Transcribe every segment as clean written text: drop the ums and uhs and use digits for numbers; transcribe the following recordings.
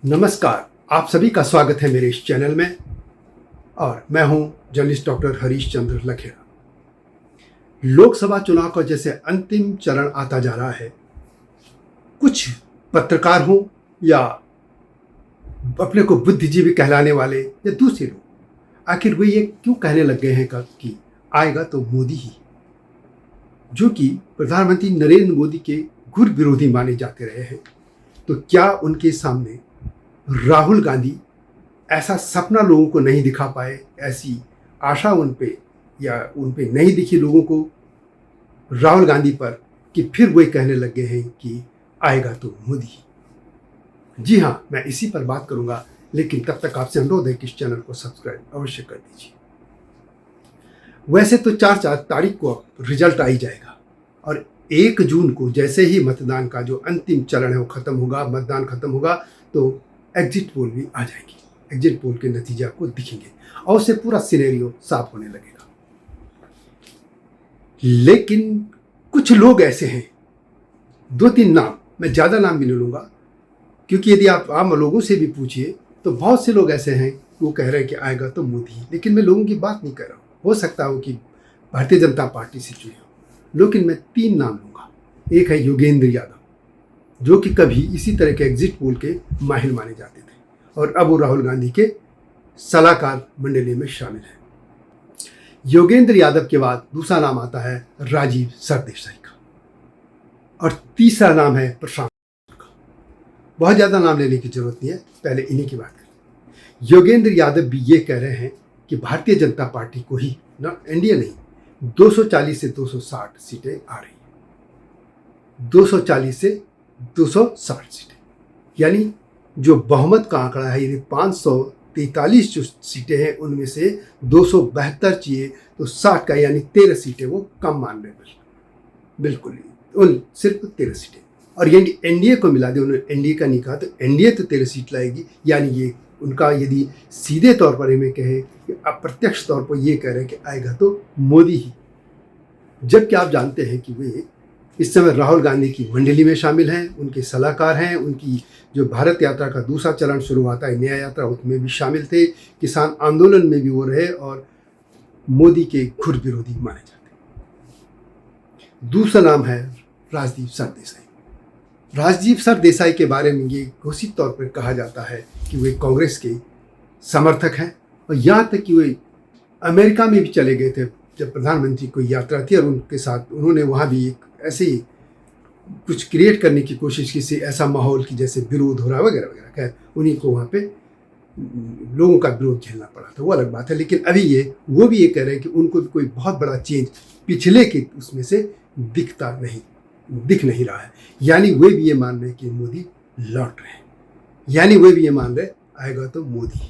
नमस्कार, आप सभी का स्वागत है मेरे इस चैनल में और मैं हूं जर्नलिस्ट डॉक्टर हरीश चंद्र लखेड़ा। लोकसभा चुनाव का जैसे अंतिम चरण आता जा रहा है, कुछ पत्रकार हों या अपने को बुद्धिजीवी कहलाने वाले या दूसरे लोग, आखिर वे ये क्यों कहने लग गए हैं कि आएगा तो मोदी ही, जो कि प्रधानमंत्री नरेंद्र मोदी के घुर विरोधी माने जाते रहे हैं। तो क्या उनके सामने राहुल गांधी ऐसा सपना लोगों को नहीं दिखा पाए, ऐसी आशा उन पे नहीं दिखी लोगों को राहुल गांधी पर, कि फिर वे कहने लग गए हैं कि आएगा तो मोदी ही। जी हाँ, मैं इसी पर बात करूंगा, लेकिन तब तक आपसे अनुरोध है कि इस चैनल को सब्सक्राइब अवश्य कर दीजिए। वैसे तो 4 तारीख को रिजल्ट आ ही जाएगा और 1 जून को जैसे ही मतदान का जो अंतिम चरण है वो खत्म होगा, मतदान खत्म होगा, तो एग्जिट पोल भी आ जाएगी। एग्जिट पोल के नतीजा को दिखेंगे और उससे पूरा सिनेरियो साफ होने लगेगा। लेकिन कुछ लोग ऐसे हैं, 2-3 नाम, मैं ज़्यादा नाम भी नहीं लूँगा, क्योंकि यदि आप आम लोगों से भी पूछिए तो बहुत से लोग ऐसे हैं वो कह रहे हैं कि आएगा तो मोदी। लेकिन मैं लोगों की बात नहीं कर रहा हूँ, हो सकता हो कि भारतीय जनता पार्टी से जुड़े हो, लेकिन मैं 3 नाम लूँगा। एक है योगेंद्र यादव, जो कि कभी इसी तरह के एग्जिट पोल के माहिर माने जाते थे और अब वो राहुल गांधी के सलाहकार मंडली में शामिल है। योगेंद्र यादव के बाद दूसरा नाम आता है राजीव सरदेसाई का और तीसरा नाम है प्रशांत का। बहुत ज़्यादा नाम लेने की जरूरत नहीं है, पहले इन्हीं की बात करें। योगेंद्र यादव भी ये कह रहे हैं कि भारतीय जनता पार्टी को ही, ना एनडीए नहीं, 240 से 260 सीटें आ रही हैं। 240 से 260 सीटें, यानी जो बहुमत का आंकड़ा है, यानी 543 जो सीटें हैं उनमें से 272 चाहिए, तो 60 का यानी 13 सीटें वो कम मान रहे हैं। बिल्कुल नहीं, सिर्फ 13 सीटें। और यदि एनडीए को मिला दे, उन्होंने एनडीए का नहीं कहा, तो एनडीए तो 13 सीट लाएगी। यानी ये उनका, यदि सीधे तौर पर हमें कहे कि अप्रत्यक्ष तौर पर ये कह रहे हैं कि आएगा तो मोदी ही, जबकि आप जानते हैं कि वे इस समय राहुल गांधी की मंडली में शामिल हैं, उनके सलाहकार हैं। उनकी जो भारत यात्रा का दूसरा चरण शुरू हुआ है, न्याय यात्रा, उसमें भी शामिल थे, किसान आंदोलन में भी वो रहे और मोदी के घुर विरोधी माने जाते हैं। दूसरा नाम है राजदीप सरदेसाई। राजदीप सरदेसाई के बारे में ये घोषित तौर पर कहा जाता है कि वे कांग्रेस के समर्थक हैं और यहाँ तक कि वे अमेरिका में भी चले गए थे जब प्रधानमंत्री की यात्रा थी, और उनके साथ उन्होंने वहाँ भी एक ऐसे ही कुछ क्रिएट करने की कोशिश की, से ऐसा माहौल की जैसे विरोध हो रहा वगैरह वगैरह। खैर, उन्हीं को वहाँ पे लोगों का विरोध झेलना पड़ा था, वो अलग बात है। लेकिन अभी वो भी ये कह रहे हैं कि उनको भी कोई बहुत बड़ा चेंज पिछले के उसमें से दिख नहीं रहा है। यानी वे भी ये मान रहे हैं कि मोदी लौट रहे हैं, यानी वे भी ये मान रहे आएगा तो मोदी।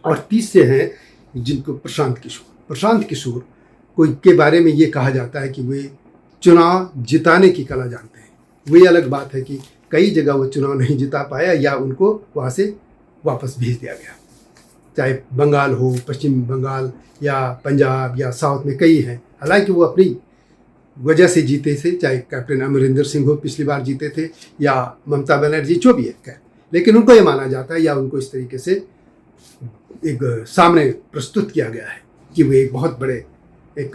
और तीसरे हैं जिनको प्रशांत किशोर को के बारे में ये कहा जाता है कि वे चुनाव जिताने की कला जानते हैं। वही अलग बात है कि कई जगह वो चुनाव नहीं जिता पाया या उनको वहाँ से वापस भेज दिया गया, चाहे बंगाल हो, पश्चिम बंगाल या पंजाब या साउथ में कई हैं। हालांकि वो अपनी वजह से जीते थे, चाहे कैप्टन अमरिंदर सिंह हो पिछली बार जीते थे या ममता बनर्जी, जो भी है, लेकिन उनको ये माना जाता है या उनको इस तरीके से एक सामने प्रस्तुत किया गया है कि वे एक बहुत बड़े एक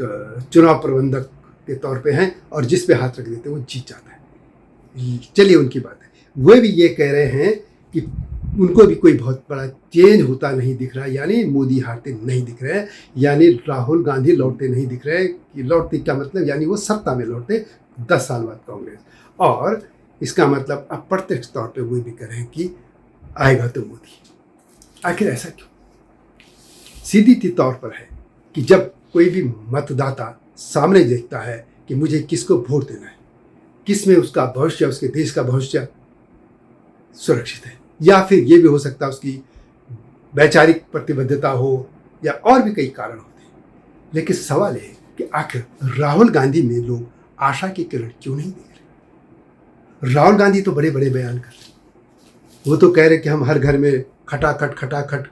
चुनाव प्रबंधक के तौर पे हैं और जिस पे हाथ रख देते हैं वो जीत जाता है। चलिए उनकी बात है। वे भी ये कह रहे हैं कि उनको भी कोई बहुत बड़ा चेंज होता नहीं दिख रहा, यानी मोदी हारते नहीं दिख रहे हैं, यानी राहुल गांधी लौटते नहीं दिख रहे हैं। कि लौटते क्या मतलब, यानी वो सत्ता में लौटते 10 साल बाद कांग्रेस। और इसका मतलब अप्रत्यक्ष तौर पर वो भी कह रहे हैं कि आएगा तो मोदी। आखिर ऐसा क्यों? सीधी तौर पर है कि जब कोई भी मतदाता सामने देखता है कि मुझे किसको वोट देना है, किस में उसका भविष्य, उसके देश का भविष्य सुरक्षित है, या फिर ये भी हो सकता है उसकी वैचारिक प्रतिबद्धता हो या और भी कई कारण होते हैं। लेकिन सवाल है कि आखिर राहुल गांधी में लोग आशा की किरण क्यों नहीं देख रहे? राहुल गांधी तो बड़े बड़े बयान कर रहे हैं, वो तो कह रहे कि हम हर घर में खटाखट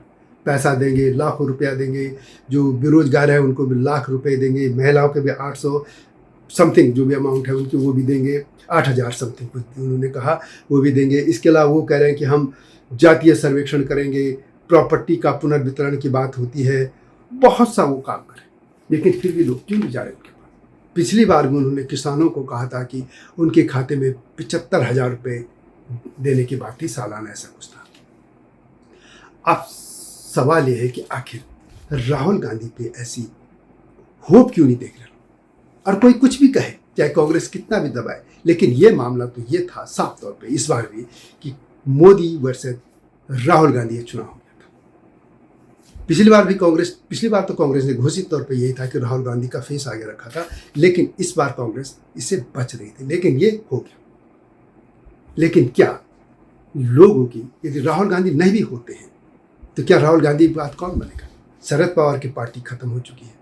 पैसा देंगे, लाखों रुपया देंगे, जो बेरोजगार है उनको भी लाख रुपए देंगे, महिलाओं के भी 800 समथिंग जो भी अमाउंट है उनकी वो भी देंगे, 8,000 समथिंग कुछ उन्होंने कहा वो भी देंगे। इसके अलावा वो कह रहे हैं कि हम जातीय सर्वेक्षण करेंगे, प्रॉपर्टी का पुनर्वितरण की बात होती है, बहुत सा वो काम करें, लेकिन फिर भी लोग क्यों नहीं जा रहे उनके पास। पिछली बार भी उन्होंने किसानों को कहा था कि उनके खाते में 75,000 रुपये देने की बात थी सालाना, ऐसा कुछ था। अब सवाल ये है कि आखिर राहुल गांधी पे ऐसी होप क्यों नहीं देख रहे, और कोई कुछ भी कहे, चाहे कांग्रेस कितना भी दबाए, लेकिन ये मामला तो ये था साफ तौर पे इस बार भी कि मोदी वर्सेस राहुल गांधी ये चुनाव हो गया था। पिछली बार तो कांग्रेस ने घोषित तौर पे यही था कि राहुल गांधी का फेस आगे रखा था, लेकिन इस बार कांग्रेस इससे बच रही थी, लेकिन ये हो गया। लेकिन क्या लोगों की, यदि राहुल गांधी नहीं भी होते हैं तो क्या राहुल गांधी की बात कौन बनेगा? शरद पवार की पार्टी खत्म हो चुकी है।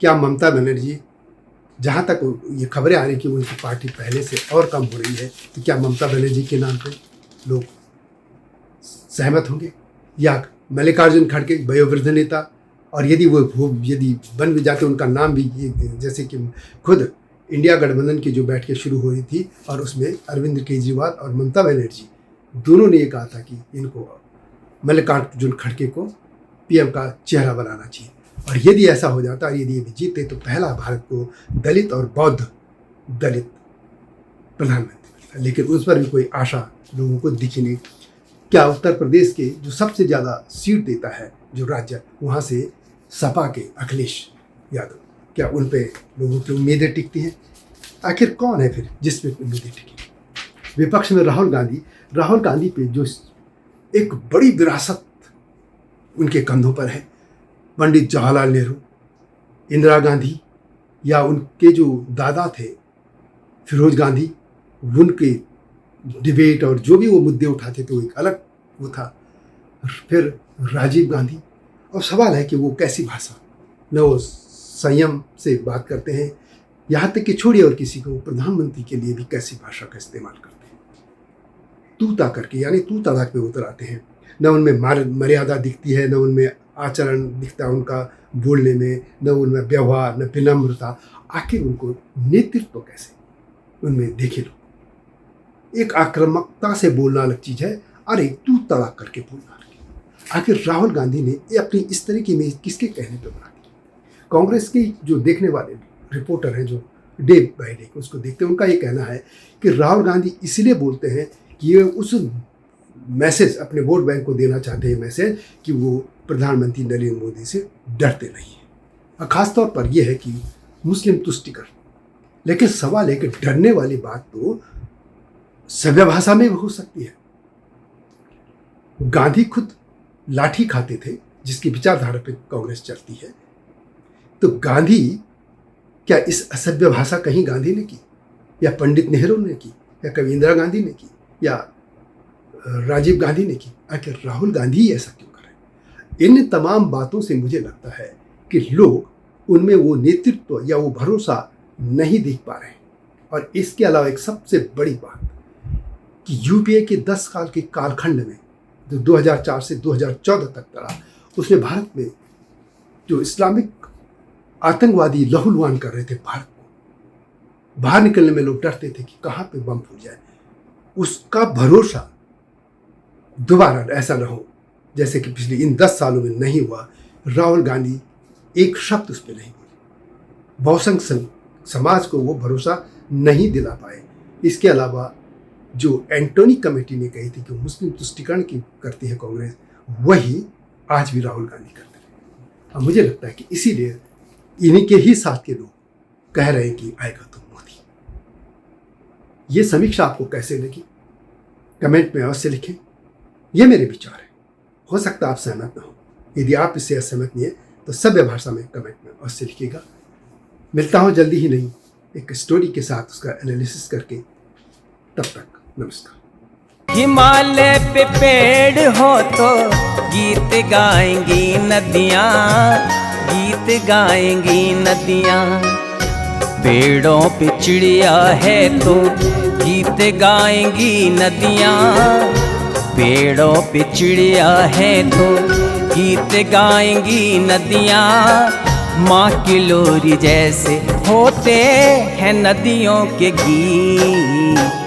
क्या ममता बनर्जी, जहाँ तक ये खबरें आ रही कि उनकी पार्टी पहले से और कम हो रही है, तो क्या ममता बनर्जी के नाम पे लोग सहमत होंगे? या मल्लिकार्जुन खड़गे वयोवृद्ध नेता, और यदि वो यदि बन भी जाते उनका नाम भी, जैसे कि खुद इंडिया गठबंधन की जो बैठकें शुरू हो रही थी और उसमें अरविंद केजरीवाल और ममता बनर्जी दोनों ने ये कहा था कि इनको मल्लिकार्जुन खड़गे को पीएम का चेहरा बनाना चाहिए, और यदि ऐसा हो जाता और यदि ये भी जीते तो पहला भारत को दलित और बौद्ध दलित प्रधानमंत्री मिलता। लेकिन उस पर भी कोई आशा लोगों को दिखी नहीं। क्या उत्तर प्रदेश के जो सबसे ज़्यादा सीट देता है जो राज्य, वहाँ से सपा के अखिलेश यादव, क्या उन पे लोगों की उम्मीदें टिकती हैं? आखिर कौन है फिर जिस पे उम्मीदें टिकी? विपक्ष में राहुल गांधी पे जो एक बड़ी विरासत उनके कंधों पर है, पंडित जवाहरलाल नेहरू, इंदिरा गांधी, या उनके जो दादा थे फिरोज गांधी, उनके डिबेट और जो भी वो मुद्दे उठाते थे वो एक अलग वो था। फिर राजीव गांधी, और सवाल है कि वो कैसी भाषा, न वो संयम से बात करते हैं, यहाँ तक कि छोड़िए और किसी को प्रधानमंत्री के लिए भी कैसी भाषा का इस्तेमाल करते हैं, तूता करके, यानी तू तड़ाक पे उतर आते हैं। न उनमें मर्यादा दिखती है, न उनमें आचरण दिखता उनका बोलने में, न उनमें व्यवहार, न विनम्रता। आखिर उनको नेतृत्व कैसे उनमें देखे लो। एक आक्रामकता से बोलना अलग चीज़ है, और एक तू तड़ाक करके बोलना अलग। आखिर राहुल गांधी ने अपनी इस तरह की इमेज किसके कहने पर बना दी? कांग्रेस के जो देखने वाले रिपोर्टर हैं, जो डे बाई डे उसको देखते हैं, उनका ये कहना है कि राहुल गांधी इसलिए बोलते हैं कि ये उस मैसेज अपने वोट बैंक को देना चाहते हैं, मैसेज कि वो प्रधानमंत्री नरेंद्र मोदी से डरते नहीं हैं, और ख़ासतौर पर यह है कि मुस्लिम तुष्टिकर। लेकिन सवाल है कि डरने वाली बात तो सभ्य भाषा में भी हो सकती है। गांधी खुद लाठी खाते थे, जिसकी विचारधारा पर कांग्रेस चलती है। तो गांधी, क्या इस असभ्य भाषा कहीं गांधी ने की, या पंडित नेहरू ने की, या कभी इंदिरा गांधी ने की, या राजीव गांधी ने की? आखिर राहुल गांधी ऐसा क्यों करें? इन तमाम बातों से मुझे लगता है कि लोग उनमें वो नेतृत्व या वो भरोसा नहीं देख पा रहे हैं। और इसके अलावा एक सबसे बड़ी बात कि यूपीए के 10 साल के कालखंड में, जो 2004 से 2014 तक चला, उसमें भारत में जो इस्लामिक आतंकवादी लहूलुहान कर रहे थे भारत को, बाहर निकलने में लोग डरते थे कि कहाँ पे बम फूट जाए। उसका भरोसा दोबारा ऐसा न हो जैसे कि पिछले इन 10 सालों में नहीं हुआ। राहुल गांधी एक शब्द उस पर नहीं बोले, बहुसंख्यक समाज को वो भरोसा नहीं दिला पाए। इसके अलावा जो एंटोनी कमेटी ने कही थी कि मुस्लिम तुष्टिकरण की करती है कांग्रेस, वही आज भी राहुल गांधी करते हैं। और मुझे लगता है कि इसीलिए इन्हीं के ही साथ के लोग कह रहे हैं कि आएगा तो मोदी। ये समीक्षा आपको कैसे लगी, कमेंट में अवश्य लिखें। ये मेरे विचार है, हो सकता है आप सहमत ना हो। यदि आप इससे असहमत नहीं है तो सभ्य भाषा में कमेंट में अवश्य लिखिएगा। मिलता हूँ जल्दी ही नहीं एक स्टोरी के साथ, उसका एनालिसिस करके। तब तक नमस्कार। हिमालय पे पेड़ हो तो गीत गाएंगी नदियाँ, गीत गाएंगी नदियाँ। पेड़ों पे चिड़िया है तो गीत गाएंगी नदियाँ, पेड़ों पे चिड़िया है तो गीत गाएंगी नदियाँ, माँ की लोरी जैसे होते हैं नदियों के गीत।